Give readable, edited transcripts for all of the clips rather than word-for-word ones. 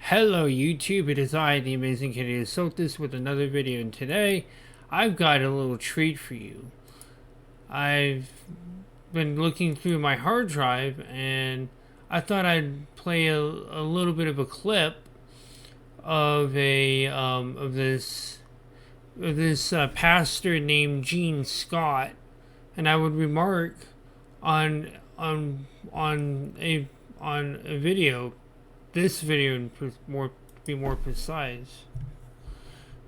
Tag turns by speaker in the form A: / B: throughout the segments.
A: Hello YouTube, it is I, the Amazing Canadian Soltis, with another video, and today I've got a little treat for you. I've been looking through my hard drive and I thought I'd play a little bit of a clip of this pastor named Gene Scott, and I would remark on a video. This video, be more precise.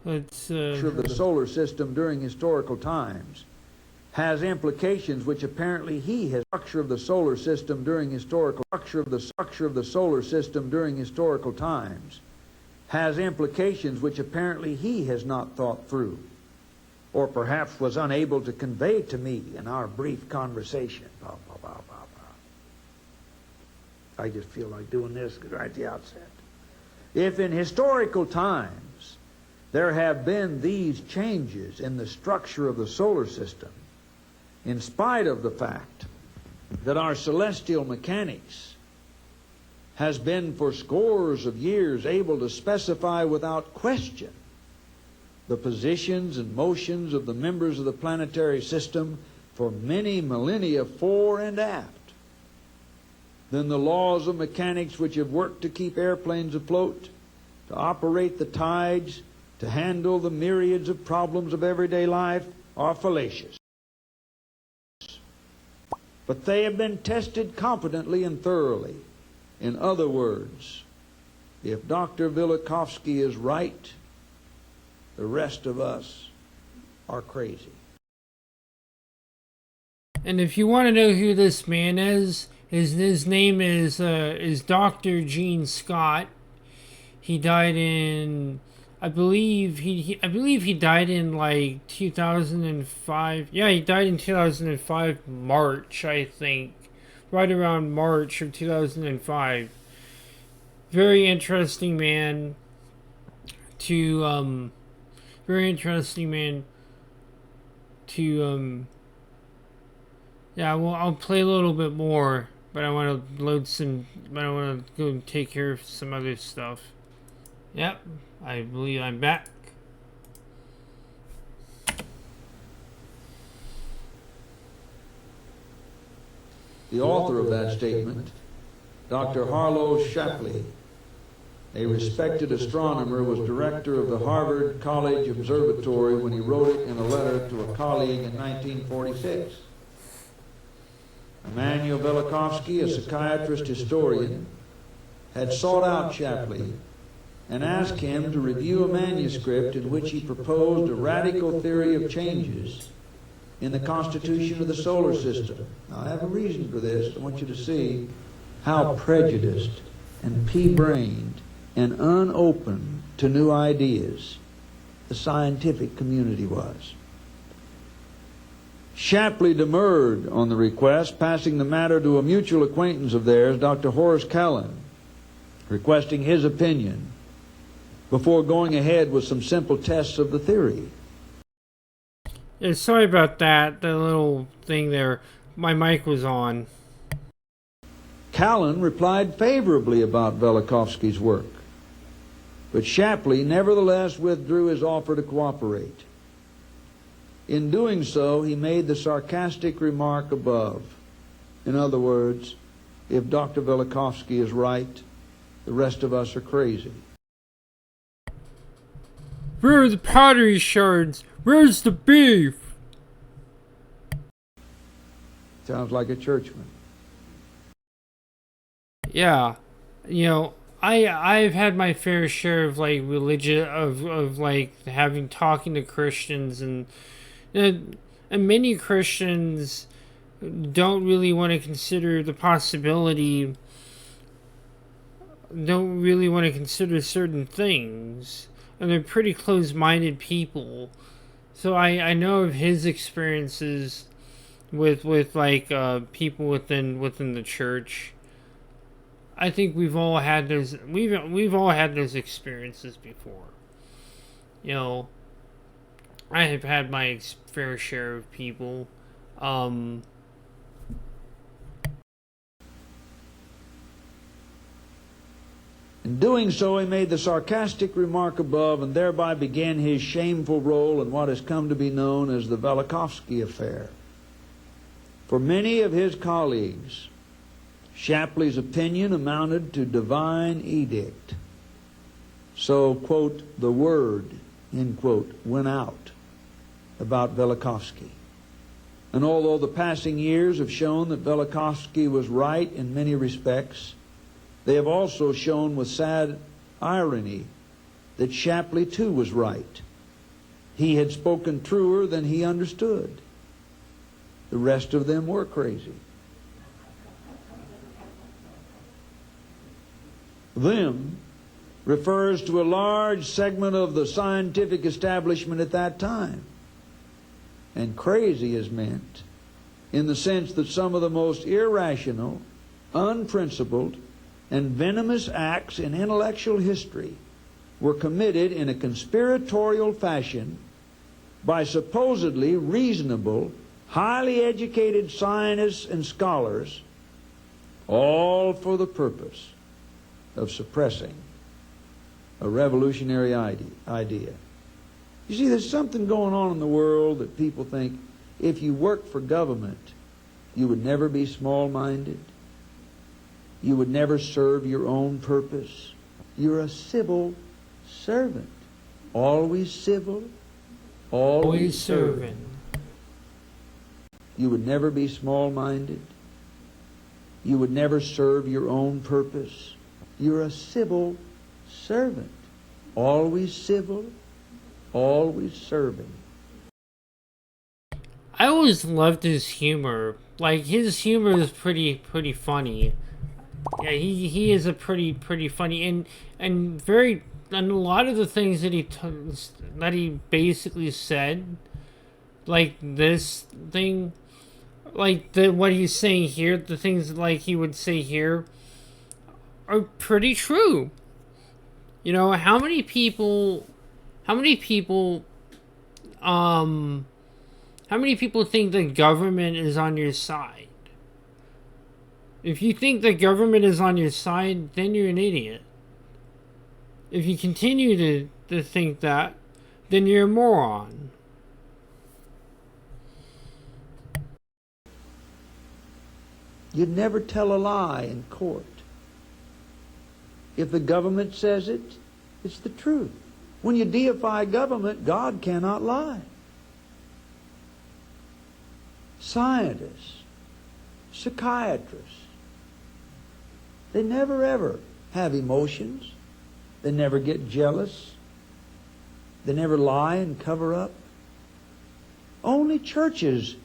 A: Let's
B: of the solar system during historical times has implications which apparently he has structure of the solar system during historical solar system during historical times has implications which apparently he has not thought through, or perhaps was unable to convey to me in our brief conversation. I just feel like doing this right at the outset. If in historical times there have been these changes in the structure of the solar system, in spite of the fact that our celestial mechanics has been for scores of years able to specify without question the positions and motions of the members of the planetary system for many millennia fore and aft, then the laws of mechanics which have worked to keep airplanes afloat, to operate the tides, to handle the myriads of problems of everyday life are fallacious. But they have been tested competently and thoroughly. In other words, if Dr. Velikovsky is right, the rest of us are crazy.
A: And if you want to know who this man is, his name is Dr. Gene Scott. He died in, I believe he died in like 2005. Yeah, he died in 2005 March, I think, right around March of 2005. Very interesting man. Yeah, well, I'll play a little bit more, but I want to I want to go and take care of some other stuff. Yep, I believe I'm back.
B: The author of that statement, Dr. Harlow Shapley, a respected astronomer, was director of the Harvard College Observatory when he wrote it in a letter to a colleague in 1946. Emanuel Velikovsky, a psychiatrist historian, had sought out Shapley and asked him to review a manuscript in which he proposed a radical theory of changes in the constitution of the solar system. Now, I have a reason for this. I want you to see how prejudiced and pea-brained and unopen to new ideas the scientific community was. Shapley demurred on the request, passing the matter to a mutual acquaintance of theirs, Dr. Horace Callan, requesting his opinion before going ahead with some simple tests of the theory.
A: Yeah, sorry about that, the little thing there. My mic was on.
B: Callan replied favorably about Velikovsky's work, but Shapley nevertheless withdrew his offer to cooperate. In doing so, he made the sarcastic remark above. In other words, if Dr. Velikovsky is right, the rest of us are crazy.
A: Where are the pottery shards? Where's the beef?
B: Sounds like a churchman.
A: Yeah, you know, I've had my fair share of like religion of like talking to Christians, and many Christians don't really want to consider the possibility. Don't really want to consider certain things, and they're pretty close-minded people. So I know of his experiences with like people within the church. I think we've all had those. We've all had those experiences before. You know, I have had my fair share of people.
B: In doing so, he made the sarcastic remark above and thereby began his shameful role in what has come to be known as the Velikovsky affair. For many of his colleagues, Shapley's opinion amounted to divine edict. So, quote, the word, end quote, went out about Velikovsky. And although the passing years have shown that Velikovsky was right in many respects, they have also shown with sad irony that Shapley too was right. He had spoken truer than he understood. The rest of them were crazy. Them refers to a large segment of the scientific establishment at that time. And crazy is meant in the sense that some of the most irrational, unprincipled, and venomous acts in intellectual history were committed in a conspiratorial fashion by supposedly reasonable, highly educated scientists and scholars, all for the purpose of suppressing a revolutionary idea. You see, there's something going on in the world that people think if you work for government, you would never be small-minded. You would never serve your own purpose. You're a civil servant. Always civil, always serving. You would never be small-minded. You would never serve your own purpose. You're a civil servant. Always civil, always serving.
A: I always loved his humor. Like, his humor is pretty funny. Yeah, he is a pretty funny and very, and a lot of the things that he basically said, like this thing, like what he's saying here, the things like he would say here are pretty true. You know, how many people think the government is on your side? If you think the government is on your side, then you're an idiot. If you continue to think that, then you're a moron.
B: You'd never tell a lie in court. If the government says it, it's the truth. When you deify government, God cannot lie. Scientists, psychiatrists, they never ever have emotions. They never get jealous. They never lie and cover up. Only churches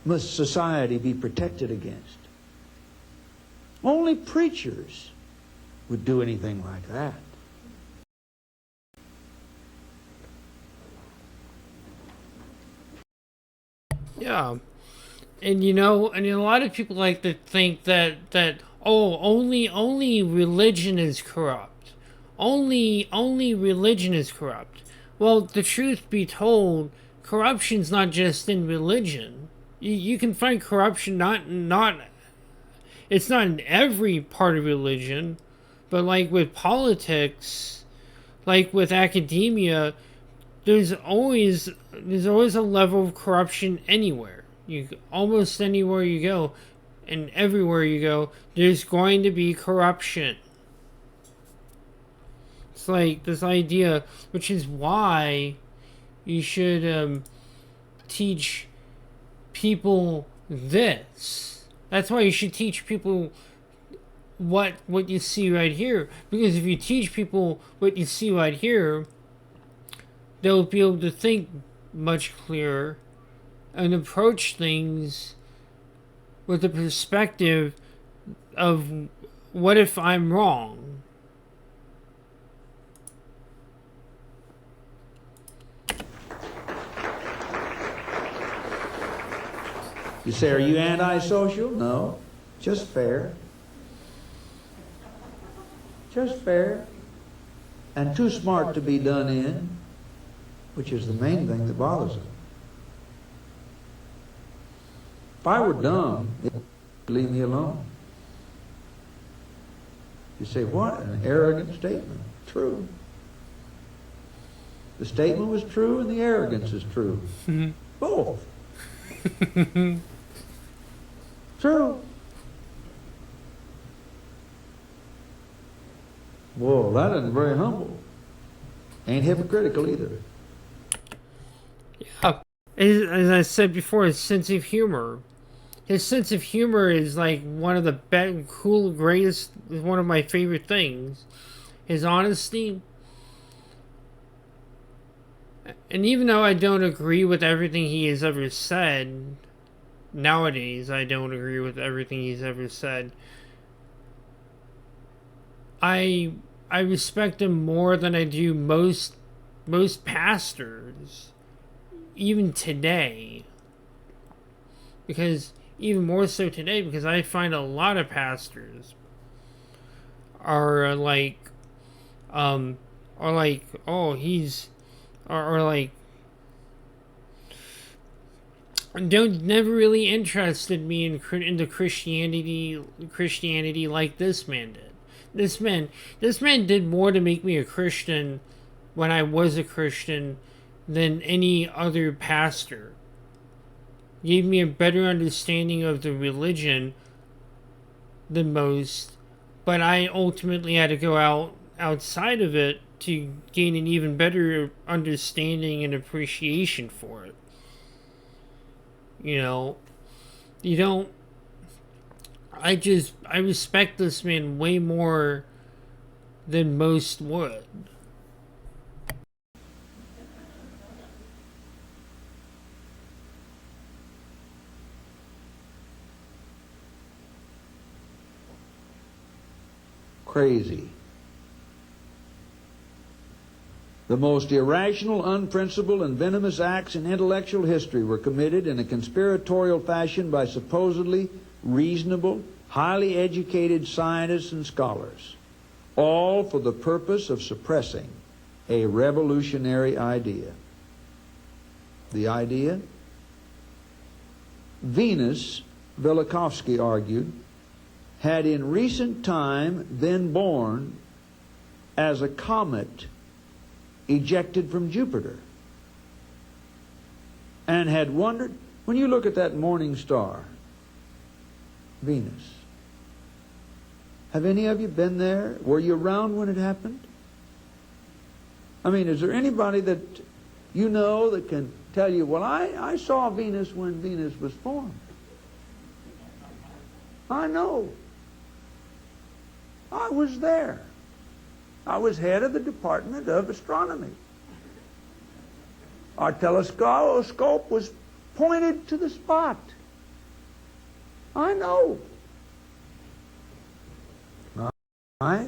B: must society be protected against. Only preachers would do anything like that.
A: Yeah. And you know, and a lot of people like to think that only religion is corrupt. Only religion is corrupt. Well, the truth be told, corruption's not just in religion. You can find corruption not it's not in every part of religion, but like with politics, like with academia, there's always a level of corruption anywhere. Almost anywhere you go, and everywhere you go, there's going to be corruption. It's like this idea, which is why you should teach people this. That's why you should teach people what you see right here. Because if you teach people what you see right here, they'll be able to think much clearer and approach things with the perspective of what if I'm wrong?
B: You say, are you antisocial? No, just fair. Just fair. And too smart to be done in, which is the main thing that bothers them. If I were dumb, it would leave me alone. You say, what an arrogant statement. True. The statement was true and the arrogance is true. Both. True. Whoa, that isn't very humble. Ain't hypocritical either.
A: Yeah. As I said before, his sense of humor. His sense of humor is like one of the greatest, one of my favorite things. His honesty. And even though I don't agree with everything he has ever said, nowadays I don't agree with everything he's ever said, I respect him more than I do most pastors, even today. Because even more so today, because I find a lot of pastors are like, oh, he's, or like, never really interested me into Christianity like this man did. This man did more to make me a Christian when I was a Christian than any other pastor. Gave me a better understanding of the religion than most, but I ultimately had to go outside of it to gain an even better understanding and appreciation for it. You know, you don't. I respect this man way more than most would.
B: Crazy. The most irrational, unprincipled, and venomous acts in intellectual history were committed in a conspiratorial fashion by supposedly reasonable, highly educated scientists and scholars, all for the purpose of suppressing a revolutionary idea. The idea? Venus, Velikovsky argued, had in recent time been born as a comet ejected from Jupiter, and had wondered, when you look at that morning star, Venus, have any of you been there? Were you around when it happened? I mean, is there anybody that you know that can tell you, well, I saw Venus when Venus was formed? I know. I was there. I was head of the Department of Astronomy. Our telescope was pointed to the spot. I know. I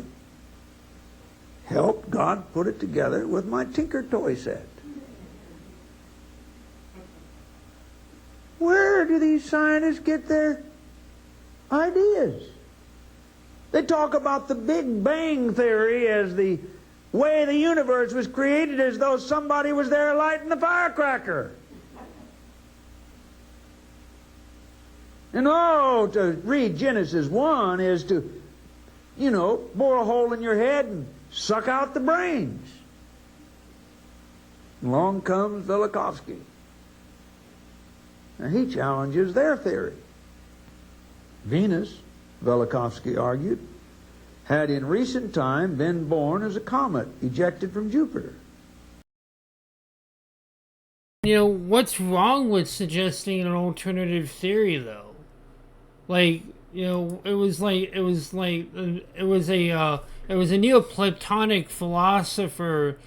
B: helped God put it together with my Tinker toy set. Where do these scientists get their ideas? They talk about the Big Bang Theory as the way the universe was created, as though somebody was there lighting the firecracker. And to read Genesis 1 is to, bore a hole in your head and suck out the brains. Along comes Velikovsky. Now he challenges their theory. Venus, Velikovsky argued, had in recent time been born as a comet ejected from Jupiter.
A: What's wrong with suggesting an alternative theory, though? It was a Neoplatonic philosopher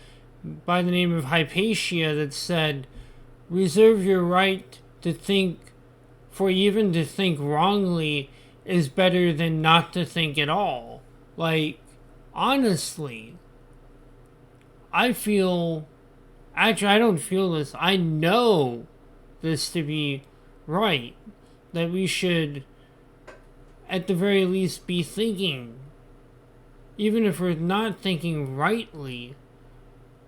A: by the name of Hypatia that said, reserve your right to think, for even to think wrongly is better than not to think at all. Honestly, I don't feel this. I know this to be right. That we should, at the very least, be thinking. Even if we're not thinking rightly,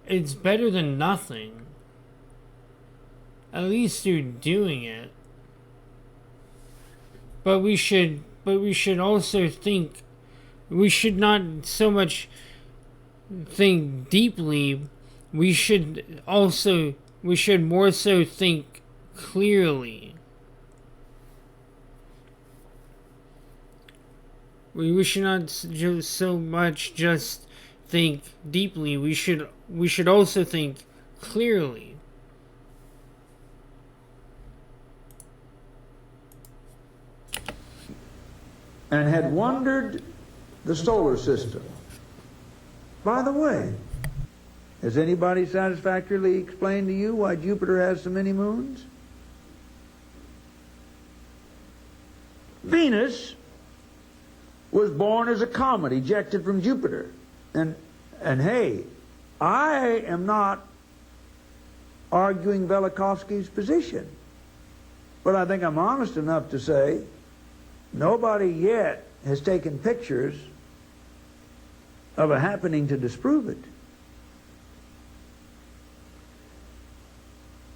A: it's better than nothing. At least you're doing it. But we should also think We should not so much think deeply. We should more so think clearly. We should not just so much just think deeply. We should also think clearly.
B: And had wondered the solar system. By the way, has anybody satisfactorily explained to you why Jupiter has so many moons? Venus was born as a comet ejected from Jupiter. And hey, I am not arguing Velikovsky's position. But I think I'm honest enough to say nobody yet has taken pictures of a happening to disprove it.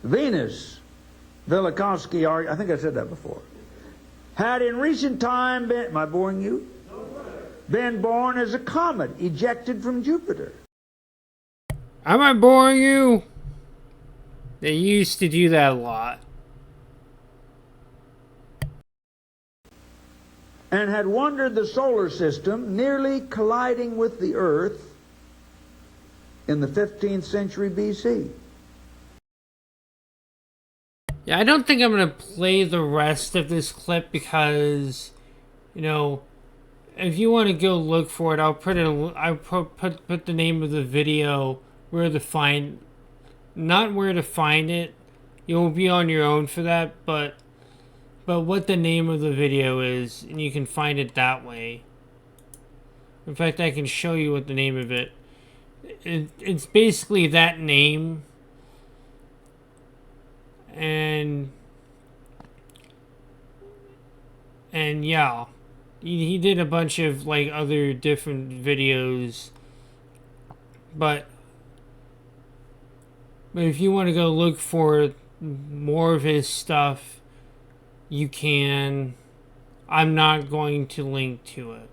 B: Venus, Velikovsky, I think I said that before, had in recent time been, am I boring you? Been born as a comet ejected from Jupiter.
A: Am I boring you? They used to do that a lot.
B: And had wandered the solar system, nearly colliding with the Earth in the 15th century BC.
A: Yeah, I don't think I'm going to play the rest of this clip because, you know, if you want to go look for it, I'll put the name of the video, where to find, not where to find it. You'll be on your own for that, but what the name of the video is, and you can find it that way. In fact, I can show you what the name of it. It's basically that name, and yeah, he did a bunch of like other different videos, but if you want to go look for more of his stuff, you can. I'm not going to link to it.